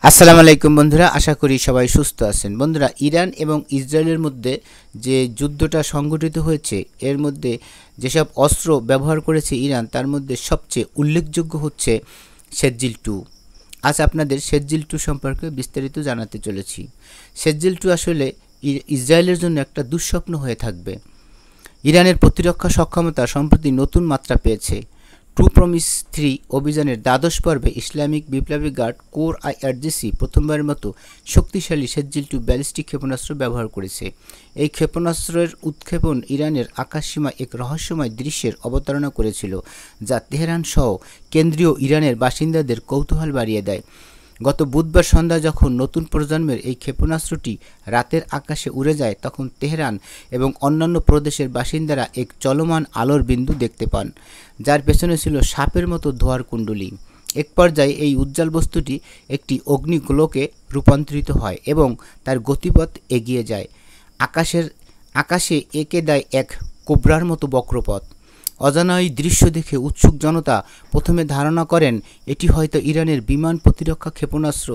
আসসালামু আলাইকুম বন্ধুরা, আশা করি সবাই সুস্থ আছেন। বন্ধুরা, ইরান এবং ইসরায়েলের মধ্যে যে যুদ্ধটা সংঘটিত হয়েছে, এর মধ্যে যেসব অস্ত্র ব্যবহার করেছে ইরান, তার মধ্যে সবচেয়ে উল্লেখযোগ্য হচ্ছে শেরজিল-2। আজ আপনাদের শেরজিল-2 সম্পর্কে বিস্তারিত জানাতে চলেছি। শেরজিল-2 আসলে ইসরায়েলের জন্য একটা দুঃস্বপ্ন হয়ে থাকবে। ইরানের প্রতিরক্ষা সক্ষমতা সম্প্রতি নতুন মাত্রা পেয়েছে। ট্রু প্রমিস 3 অভিযানের দ্বাদশ পর্বে ইসলামিক বিপ্লবী গার্ড কোর আইআরজিসি প্রথমবারের মতো শক্তিশালী শেরজিল-2 ব্যালিস্টিক ক্ষেপণাস্ত্র ব্যবহার করেছে। এই ক্ষেপণাস্ত্রের উৎক্ষেপণ ইরানের আকাশসীমায় এক রহস্যময় দৃশ্যের অবতারণা করেছিল, যা তেহরান সহ কেন্দ্রীয় ইরানের বাসিন্দাদের কৌতূহল বাড়িয়ে দেয়। গত বুধবার সন্ধ্যায় যখন নতুন প্রজন্মের এই ক্ষেপণাস্ত্রটি রাতের আকাশে উড়ে যায়, তখন তেহরান এবং অন্যান্য প্রদেশের বাসিন্দারা এক চলমান আলোর বিন্দু দেখতে পান, যার পেছনে ছিল সাপের মতো ধোঁয়ার কুণ্ডলী। এক পর্যায়ে এই উজ্জ্বল বস্তুটি একটি অগ্নিগোলকে রূপান্তরিত হয় এবং তার গতিপথ এগিয়ে যায়। আকাশে এঁকে দেয় এক কোবরার মতো বক্রপথ। অজানা এই দৃশ্য দেখে উৎসুক জনতা প্রথমে ধারণা করেন এটি হয়তো ইরানের বিমান প্রতিরক্ষা ক্ষেপণাস্ত্র,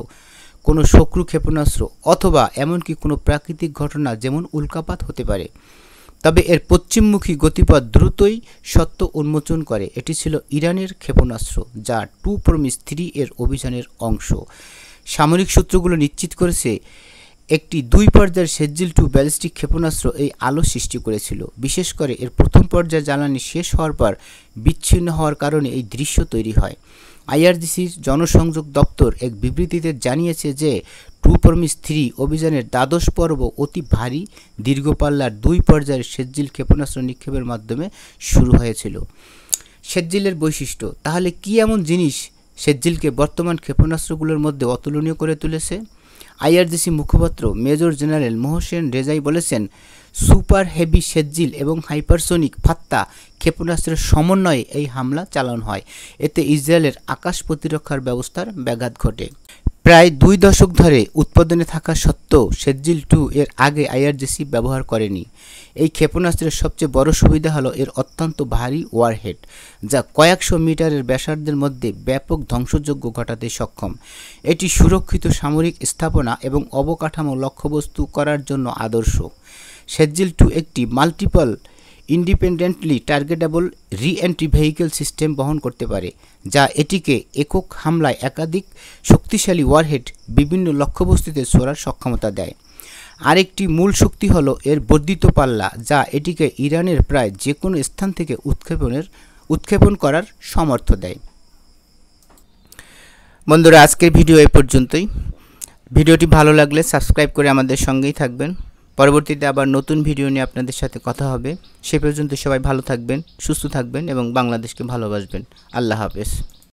কোনো শত্রু ক্ষেপণাস্ত্র, অথবা এমনকি কোনো প্রাকৃতিক ঘটনা যেমন উল্কাপাত হতে পারে। তবে এর পশ্চিমমুখী গতিপথ দ্রুতই সত্য উন্মোচন করে। এটি ছিল ইরানের ক্ষেপণাস্ত্র, যা ট্রু প্রমিস 3 এর অভিযানের অংশ। সামরিক সূত্রগুলো নিশ্চিত করেছে একটি 2 পর্যায়ের শেরজিল-2 ব্যালিস্টিক ক্ষেপণাস্ত্র এই আলো সৃষ্টি করেছিল। বিশেষ করে এর প্রথম পর্যায়ে জ্বালানি শেষ হওয়ার পর বিচ্ছিন্ন হওয়ার কারণে এই দৃশ্য তৈরি হয়। আইআরজিসির জনসংযোগ দপ্তর এক বিবৃতিতে জানিয়েছে যে ট্রু প্রমিস 3 অভিযানের দ্বাদশ পর্ব অতি ভারী দীর্ঘপাল্লার 2 পর্যায়ের শেরজিল ক্ষেপণাস্ত্র নিক্ষেপের মাধ্যমে শুরু হয়েছিল। শেরজিলের বৈশিষ্ট্য। তাহলে কি এমন জিনিস শেরজিলকে বর্তমান ক্ষেপণাস্ত্রগুলোর মধ্যে অতুলনীয় করে তুলেছে? আইআরজিসি মুখপাত্র মেজর জেনারেল মোহসেন রেজাই বলেছেন, সুপার হেভি শেরজিল এবং হাইপারসোনিক ফাত্তা ক্ষেপণাস্ত্রের সমন্বয়ে এই হামলা চালানো হয়। এতে ইসরায়েলের আকাশ প্রতিরক্ষার ব্যবস্থার ব্যাঘাত ঘটে। প্রায় 2 দশক ধরে উৎপাদনে থাকা সত্ত্বেও শেরজিল-2 এর আগে আইআরজিসি ব্যবহার করেনি। এই ক্ষেপণাস্ত্রের সবচেয়ে বড় সুবিধা হলো এর অত্যন্ত ভারী ওয়ারহেড, যা কয়েকশো মিটারের ব্যাসার্ধের মধ্যে ব্যাপক ধ্বংসযজ্ঞ ঘটাতে সক্ষম। এটি সুরক্ষিত সামরিক স্থাপনা এবং অবকাঠামো লক্ষ্যবস্তু করার জন্য আদর্শ। শেরজিল-2 একটি multiple independently targetable reentry vehicle system বহন করতে পারে, যা এটিকে একক হামলায় একাধিক শক্তিশালী ওয়ারহেড বিভিন্ন লক্ষ্যবস্তুতে ছোড়ার সক্ষমতা দেয়। আরেকটি মূল শক্তি হলো এর বর্ধিত পাল্লা, যা এটিকে ইরানের প্রায় যে কোনো স্থান থেকে উৎক্ষেপণ করার সামর্থ্য দেয়। বন্ধুরা, আজকের ভিডিও এই পর্যন্তই। ভিডিওটি ভালো লাগলে সাবস্ক্রাইব করে আমাদের সঙ্গেই থাকবেন। পরবর্তীতে আবার নতুন ভিডিও নিয়ে আপনাদের সাথে কথা হবে। সে পর্যন্ত সবাই ভালো থাকবেন, সুস্থ থাকবেন এবং বাংলাদেশকে ভালোবাসবেন। আল্লাহ হাফেজ।